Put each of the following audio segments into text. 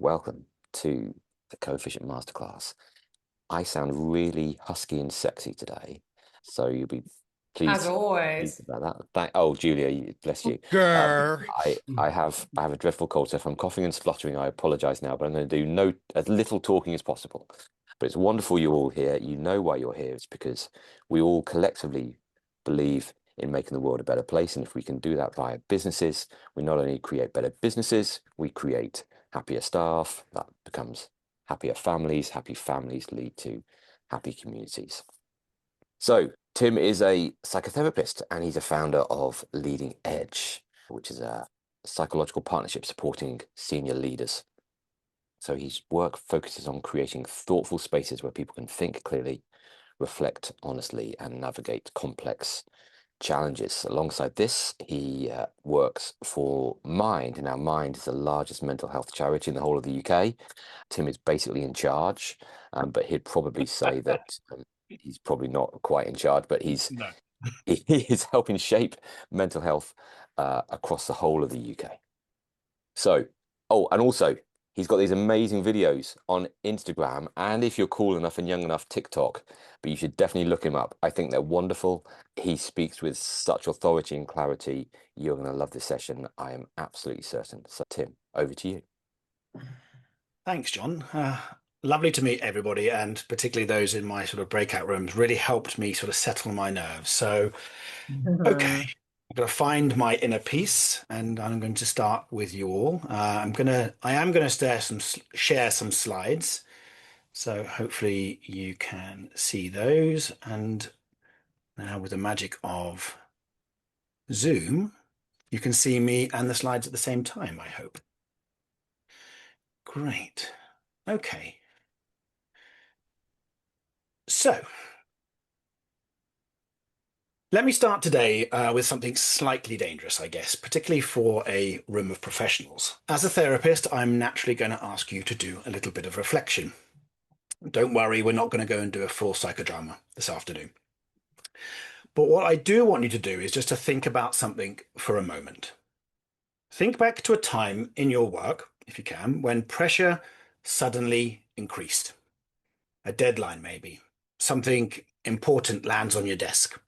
Welcome to the CoEfficient Masterclass. I sound really husky and sexy today, so you'll be As pleased, always. about that. Oh, Julia, bless you. Um, Grr. I have a dreadful cold, so if I'm coughing and spluttering, I apologise now. But I'm going to do no as little talking as possible. But it's wonderful you're all here. You know why you're here. It's because we all collectively believe in making the world a better place, and if we can do that via businesses, we not only create better businesses, we create happier staff. That becomes happier families. Happy families lead to happy communities. So, Tim is a psychotherapist and he's a founder of Leading Edge, which is a psychological partnership supporting senior leaders. So, his work focuses on creating thoughtful spaces where people can think clearly, reflect honestly, and navigate complex challenges. Alongside this, he works for Mind. Now, Mind is the largest mental health charity in the whole of the UK. Tim is basically in charge, but he'd probably say that he's probably not quite in charge, but No. he is helping shape mental health across the whole of the UK. So, oh, and also he's got these amazing videos on Instagram, and if you're cool enough and young enough, TikTok. But you should definitely look him up. I think they're wonderful. He speaks with such authority and clarity. You're going to love this session. I am absolutely certain. So, Tim, over to you. Thanks, John. Lovely to meet everybody, and particularly those in my sort of breakout rooms. Really helped me sort of settle my nerves. So, okay, I'm going to find my inner peace, and I'm going to start with you all. I am gonna share some slides. So hopefully you can see those. And now with the magic of Zoom, you can see me and the slides at the same time, I hope. Great. Okay. So let me start today with something slightly dangerous, I guess, particularly for a room of professionals. As a therapist, I'm naturally going to ask you to do a little bit of reflection. Don't worry, we're not going to go and do a full psychodrama this afternoon. But what I do want you to do is just to think about something for a moment. Think back to a time in your work, if you can, when pressure suddenly increased. A deadline, maybe. Something important lands on your desk.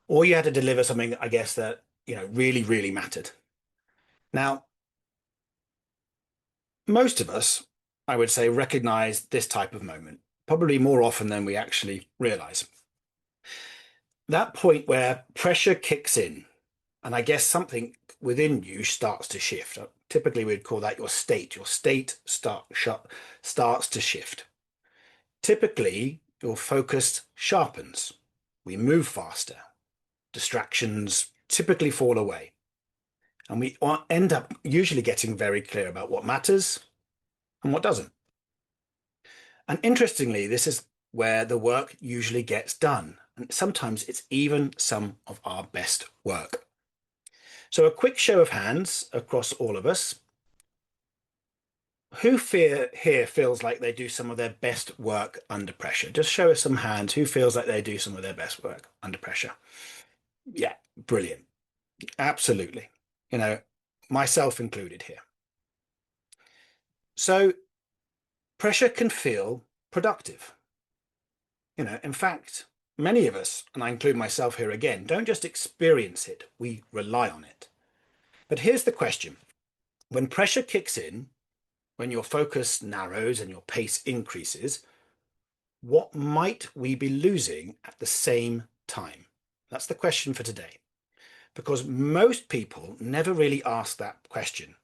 Or you had to deliver something, I guess, that, really, really mattered. Now, most of us, I would say, recognize this type of moment, probably more often than we actually realize. That point where pressure kicks in, and I guess something within you starts to shift. Typically, we'd call that your state. Your state starts to shift. Typically, your focus sharpens. We move faster. Distractions typically fall away. And we end up usually getting very clear about what matters and what doesn't. And interestingly, this is where the work usually gets done. And sometimes it's even some of our best work. So a quick show of hands across all of us. Who here feels like they do some of their best work under pressure? Just show us some hands. Who feels like they do some of their best work under pressure? Yeah, brilliant. Absolutely. Myself included here. So pressure can feel productive. In fact, many of us, and I include myself here again, don't just experience it, we rely on it. But here's the question. When pressure kicks in, when your focus narrows and your pace increases, what might we be losing at the same time? That's the question for today. Because most people never really ask that question.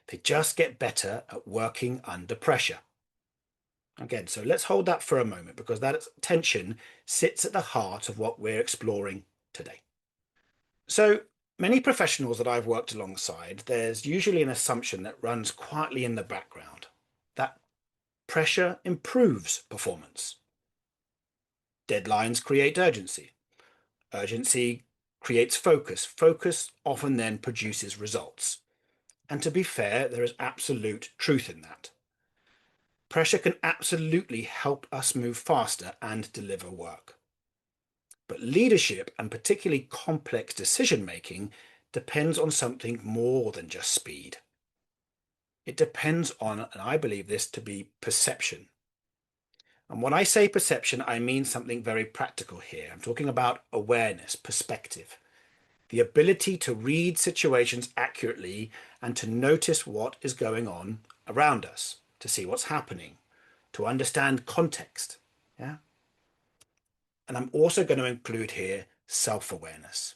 They just get better at working under pressure. Again, so let's hold that for a moment because that tension sits at the heart of what we're exploring today. So many professionals that I've worked alongside, there's usually an assumption that runs quietly in the background that pressure improves performance. Deadlines create urgency. Urgency creates focus. Focus often then produces results. And to be fair, there is absolute truth in that. Pressure can absolutely help us move faster and deliver work. But leadership, and particularly complex decision making, depends on something more than just speed. It depends on, and I believe this to be perception. And when I say perception, I mean something very practical here. I'm talking about awareness, perspective, the ability to read situations accurately and to notice what is going on around us, to see what's happening, to understand context. Yeah. And I'm also going to include here self-awareness.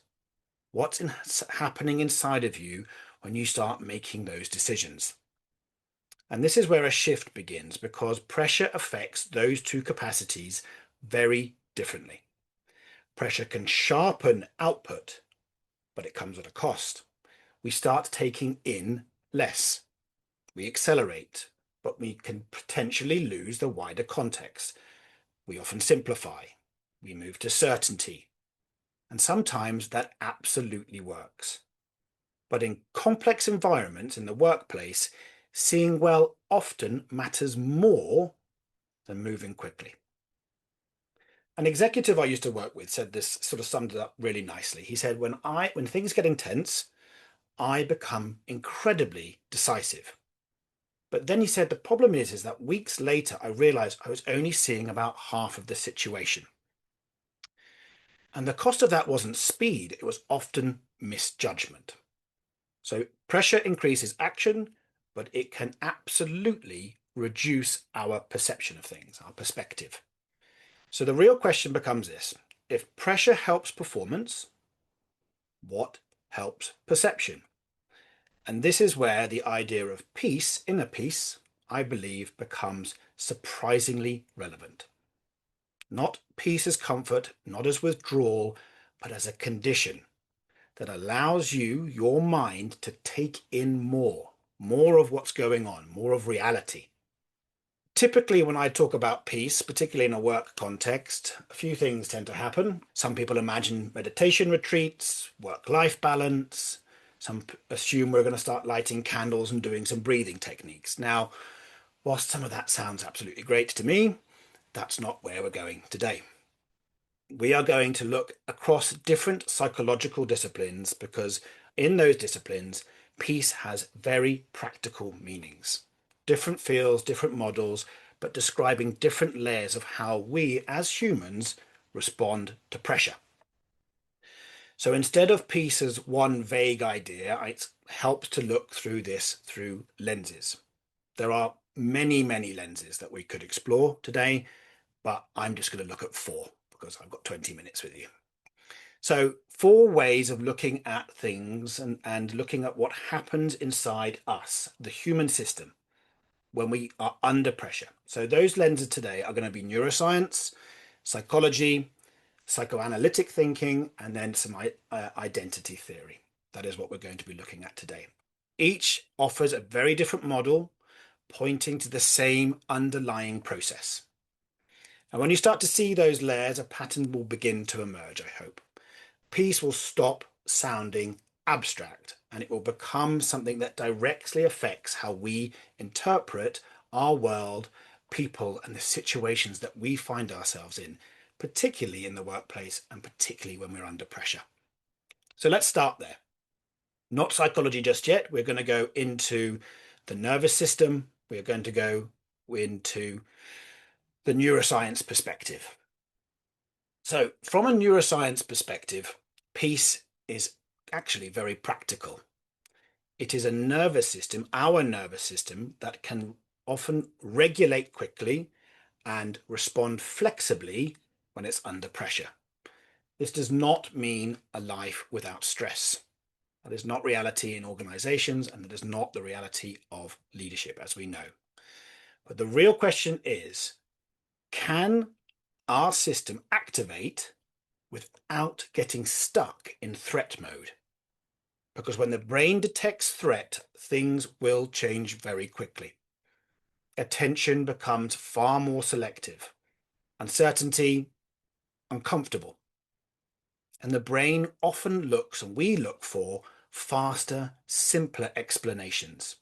Happening inside of you when you start making those decisions? And this is where a shift begins because pressure affects those two capacities very differently. Pressure can sharpen output, but it comes at a cost. We start taking in less. We accelerate, but we can potentially lose the wider context. We often simplify. We move to certainty. And sometimes that absolutely works. But in complex environments in the workplace, seeing well often matters more than moving quickly. An executive I used to work with said this, sort of summed it up really nicely. He said, when things get intense, I become incredibly decisive. But then he said, the problem is that weeks later, I realized I was only seeing about half of the situation. And the cost of that wasn't speed, it was often misjudgment. So pressure increases action, but it can absolutely reduce our perception of things, our perspective. So the real question becomes this: if pressure helps performance, what helps perception? And this is where the idea of peace, inner peace, I believe, becomes surprisingly relevant. Not peace as comfort, not as withdrawal, but as a condition that allows you, your mind, to take in more of what's going on, more of reality. Typically, when I talk about peace, particularly in a work context, a few things tend to happen. Some people imagine meditation retreats, work-life balance. Some assume we're going to start lighting candles and doing some breathing techniques. Now, whilst some of that sounds absolutely great to me, that's not where we're going today. We are going to look across different psychological disciplines because in those disciplines, peace has very practical meanings. Different fields, different models, but describing different layers of how we as humans respond to pressure. So instead of peace as one vague idea, it helps to look through this through lenses. There are many, many lenses that we could explore today, but I'm just going to look at 4 because I've got 20 minutes with you. So 4 ways of looking at things and looking at what happens inside us, the human system, when we are under pressure. So those lenses today are going to be neuroscience, psychology, psychoanalytic thinking, and then some identity theory. That is what we're going to be looking at today. Each offers a very different model, pointing to the same underlying process. And when you start to see those layers, a pattern will begin to emerge, I hope. Peace will stop sounding abstract and it will become something that directly affects how we interpret our world, people, and the situations that we find ourselves in, particularly in the workplace and particularly when we're under pressure. So let's start there. Not psychology just yet. We're going to go into the nervous system. We're going to go into the neuroscience perspective. So from a neuroscience perspective, peace is actually very practical. It is a nervous system, our nervous system, that can often regulate quickly and respond flexibly when it's under pressure. This does not mean a life without stress. That is not reality in organizations, and that is not the reality of leadership, as we know. But the real question is, can our system activate without getting stuck in threat mode? Because when the brain detects threat, things will change very quickly. Attention becomes far more selective. Uncertainty, uncomfortable. And the brain often looks, and we look for, faster, simpler explanations.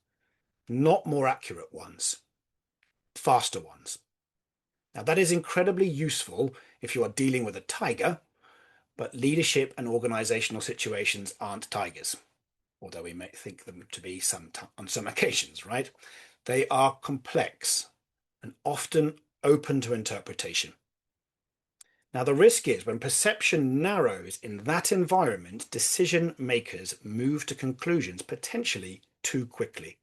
Not more accurate ones, faster ones. Now that is incredibly useful if you are dealing with a tiger, but leadership and organizational situations aren't tigers. although we may think them to be on some occasions, right? They are complex and often open to interpretation. Now, the risk is when perception narrows in that environment, decision makers move to conclusions potentially too quickly.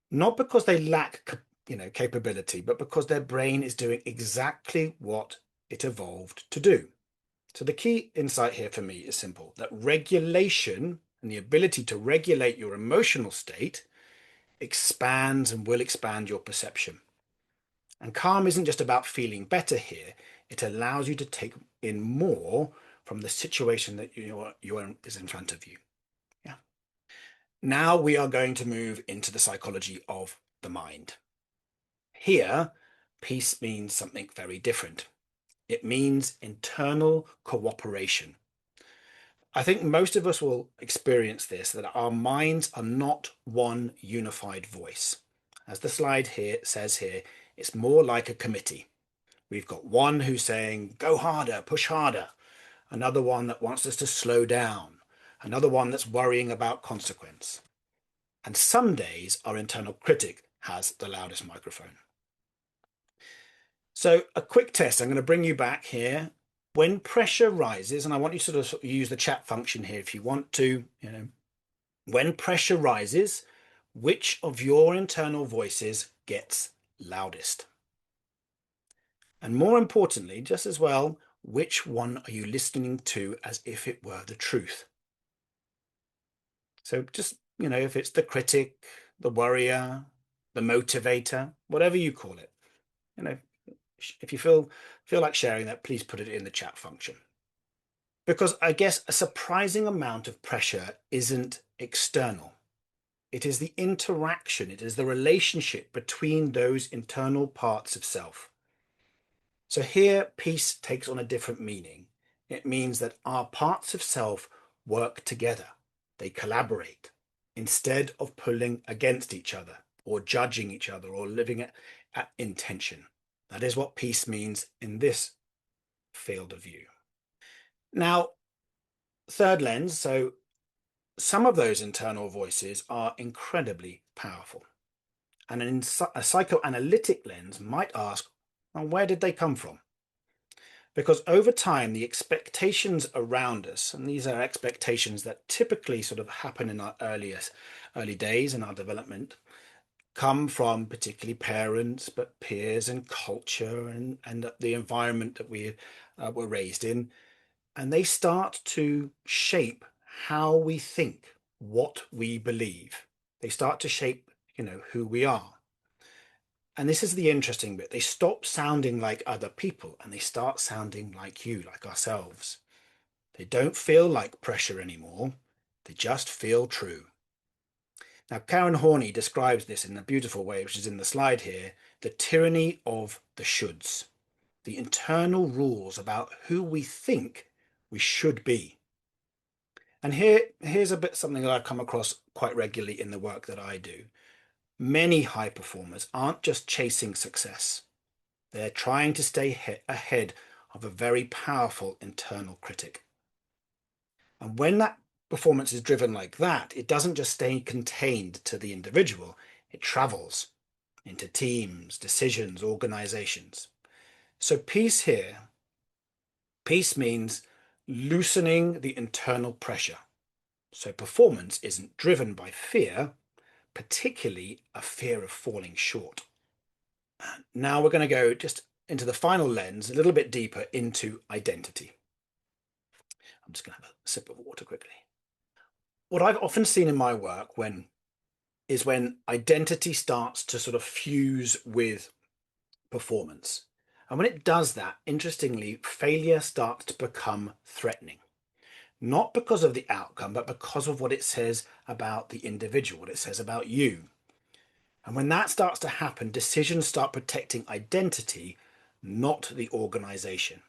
Not because they lack, capability, but because their brain is doing exactly what it evolved to do. So the key insight here for me is simple, that regulation and the ability to regulate your emotional state expands and will expand your perception. And calm isn't just about feeling better here. It allows you to take in more from the situation that is in front of you. Yeah. Now we are going to move into the psychology of the mind. Here, peace means something very different. It means internal cooperation. I think most of us will experience this, that our minds are not one unified voice. As the slide here says here, it's more like a committee. We've got one who's saying, go harder, push harder. Another one that wants us to slow down. Another one that's worrying about consequence. And some days our internal critic has the loudest microphone. So a quick test, I'm going to bring you back here. When pressure rises, and I want you to sort of use the chat function here if you want to, when pressure rises, which of your internal voices gets loudest? And more importantly, just as well, which one are you listening to as if it were the truth? So just, if it's the critic, the worrier, the motivator, whatever you call it, if you feel like sharing that, please put it in the chat function. Because I guess a surprising amount of pressure isn't external. It is the interaction, it is the relationship between those internal parts of self. So here, peace takes on a different meaning. It means that our parts of self work together. They collaborate instead of pulling against each other or judging each other or living at intention. That is what peace means in this field of view. Now, third lens, so some of those internal voices are incredibly powerful. And a psychoanalytic lens might ask, well, where did they come from? Because over time, the expectations around us, and these are expectations that typically sort of happen in our early days in our development, come from particularly parents, but peers and culture and the environment that we were raised in. And they start to shape how we think, what we believe. They start to shape, who we are. And this is the interesting bit. They stop sounding like other people and they start sounding like you, like ourselves. They don't feel like pressure anymore. They just feel true. Now, Karen Horney describes this in a beautiful way, which is in the slide here, the tyranny of the shoulds, the internal rules about who we think we should be. And here's a bit something that I've come across quite regularly in the work that I do. Many high performers aren't just chasing success. They're trying to stay ahead of a very powerful internal critic. And when that performance is driven like that, it doesn't just stay contained to the individual, it travels into teams, decisions, organizations. So peace here, peace means loosening the internal pressure. So performance isn't driven by fear, particularly a fear of falling short. Now we're going to go just into the final lens, a little bit deeper into identity. I'm just going to have a sip of water quickly. What I've often seen in my work is when identity starts to sort of fuse with performance. And when it does that, interestingly, failure starts to become threatening. Not because of the outcome, but because of what it says about the individual, what it says about you. And when that starts to happen, decisions start protecting identity, not the organization.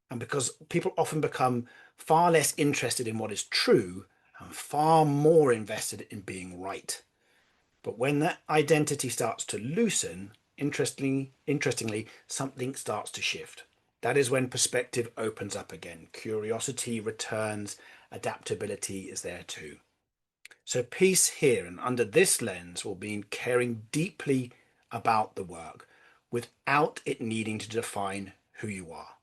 And because people often become far less interested in what is true and far more invested in being right. But when that identity starts to loosen, interestingly, something starts to shift. That is when perspective opens up again. Curiosity returns adaptability is there too. So peace here and under this lens will mean caring deeply about the work without it needing to define who you are.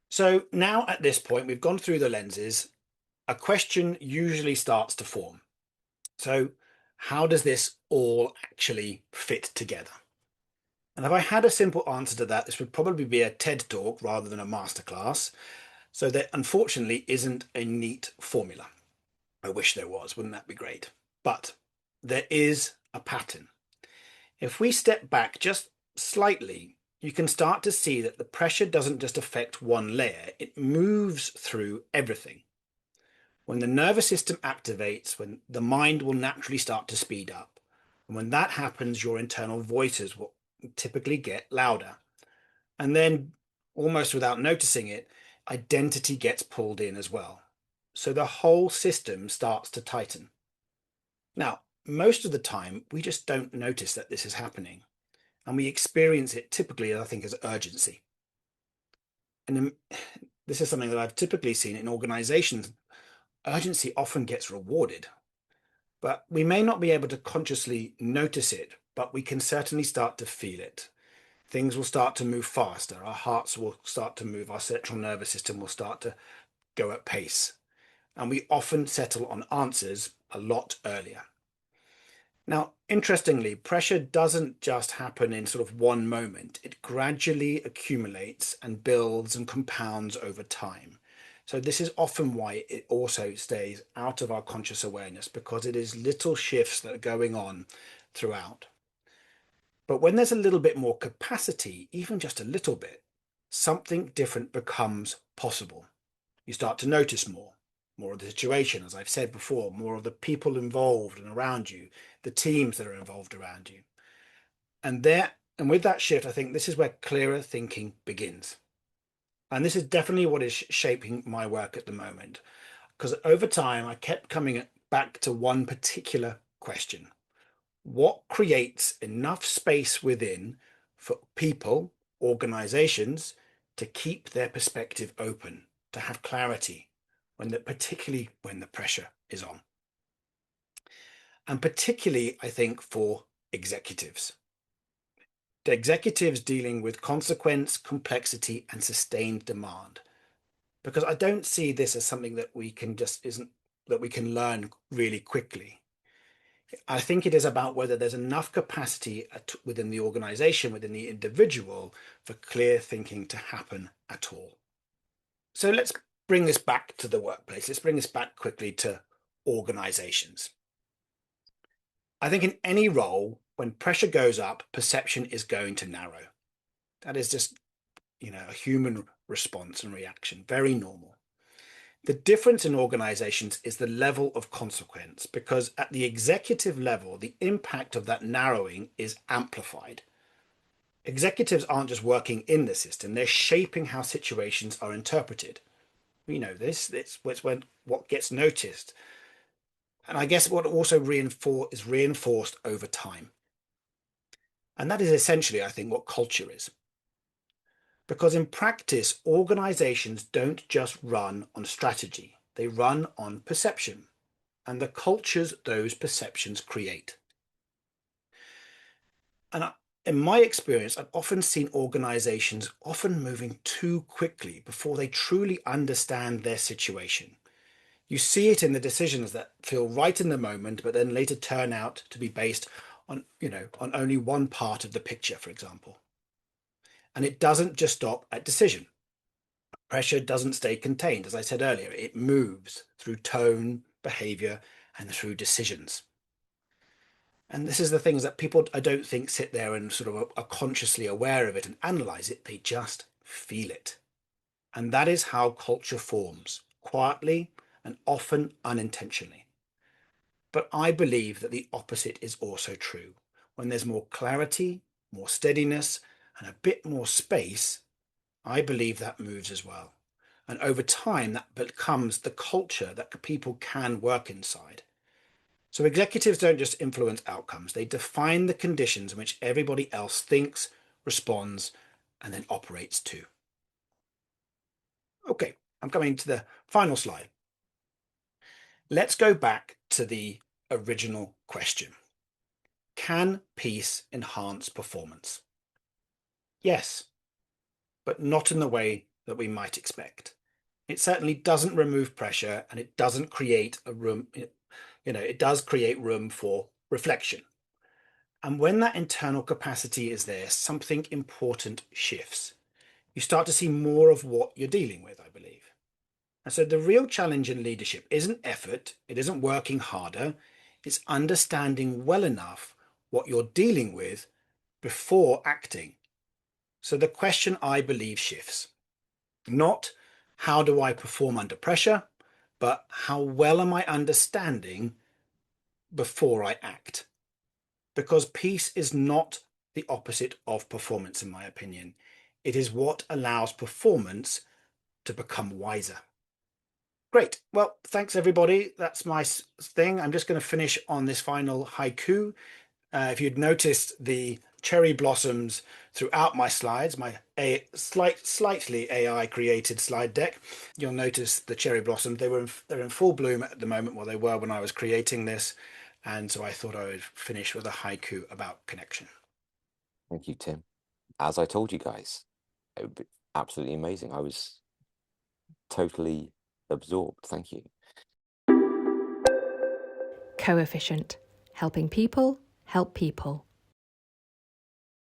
So now at this point, we've gone through the lenses. A question usually starts to form. So how does this all actually fit together? And if I had a simple answer to that, this would probably be a TED talk rather than a masterclass. So there unfortunately isn't a neat formula. I wish there was, wouldn't that be great? But there is a pattern. If we step back just slightly, you can start to see that the pressure doesn't just affect one layer, it moves through everything. When the nervous system activates, when the mind will naturally start to speed up. And when that happens, your internal voices will typically get louder. And then, almost without noticing it, identity gets pulled in as well. So the whole system starts to tighten. Now, most of the time, we just don't notice that this is happening. And we experience it typically, I think, as urgency. And this is something that I've typically seen in organizations. Urgency often gets rewarded, but we may not be able to consciously notice it, but we can certainly start to feel it. Things will start to move faster. Our hearts will start to move. Our central nervous system will start to go at pace. And we often settle on answers a lot earlier. Now, interestingly, pressure doesn't just happen in sort of one moment. It gradually accumulates and builds and compounds over time. So this is often why it also stays out of our conscious awareness, because it is little shifts that are going on throughout. But when there's a little bit more capacity, even just a little bit, something different becomes possible. You start to notice more of the situation, as I've said before, more of the people involved and around you, the teams that are involved around you. And with that shift, I think this is where clearer thinking begins. And this is definitely what is shaping my work at the moment, because over time I kept coming back to one particular question. What creates enough space within for people, organizations, to keep their perspective open, to have clarity, particularly when the pressure is on? And particularly, I think, for executives. The executives dealing with consequence, complexity, and sustained demand. Because I don't see this as something that we can learn really quickly. I think it is about whether there's enough capacity within the organization, within the individual, for clear thinking to happen at all. So let's bring this back to the workplace. Let's bring this back quickly to organizations. I think in any role, when pressure goes up, perception is going to narrow. That is just, a human response and reaction, very normal. The difference in organizations is the level of consequence, because at the executive level, the impact of that narrowing is amplified. Executives aren't just working in the system, they're shaping how situations are interpreted. We know this, it's what gets noticed. And I guess what also is reinforced over time. And that is essentially, I think, what culture is. Because in practice, organizations don't just run on strategy, they run on perception and the cultures those perceptions create. And in my experience, I've often seen organizations often moving too quickly before they truly understand their situation. You see it in the decisions that feel right in the moment, but then later turn out to be based on only one part of the picture, for example. And it doesn't just stop at decision. Pressure doesn't stay contained. As I said earlier, it moves through tone, behavior, and through decisions. And this is the things that people, I don't think, sit there and sort of are consciously aware of it and analyze it. They just feel it. And that is how culture forms, quietly and often unintentionally. But I believe that the opposite is also true. When there's more clarity, more steadiness, and a bit more space, I believe that moves as well. And over time, that becomes the culture that people can work inside. So executives don't just influence outcomes, they define the conditions in which everybody else thinks, responds, and then operates too. Okay, I'm coming to the final slide. Let's go back to the original question. Can peace enhance performance? Yes, but not in the way that we might expect. It certainly doesn't remove pressure, and it doesn't create a room, it does create room for reflection. And when that internal capacity is there, something important shifts. You start to see more of what you're dealing with, I believe. And so the real challenge in leadership isn't effort, it isn't working harder, it's understanding well enough what you're dealing with before acting. So the question, I believe, shifts. Not how do I perform under pressure, but how well am I understanding before I act? Because peace is not the opposite of performance, in my opinion. It is what allows performance to become wiser. Great. Well, thanks everybody. That's my thing. I'm just going to finish on this final haiku. If you'd noticed the cherry blossoms throughout my slides, my slightly AI created slide deck, you'll notice the cherry blossoms. They're in full bloom at the moment, well, they were when I was creating this. And so I thought I would finish with a haiku about connection. Thank you, Tim. As I told you guys, it would be absolutely amazing. I was totally absorbed. Thank you. CoEfficient, helping people help people.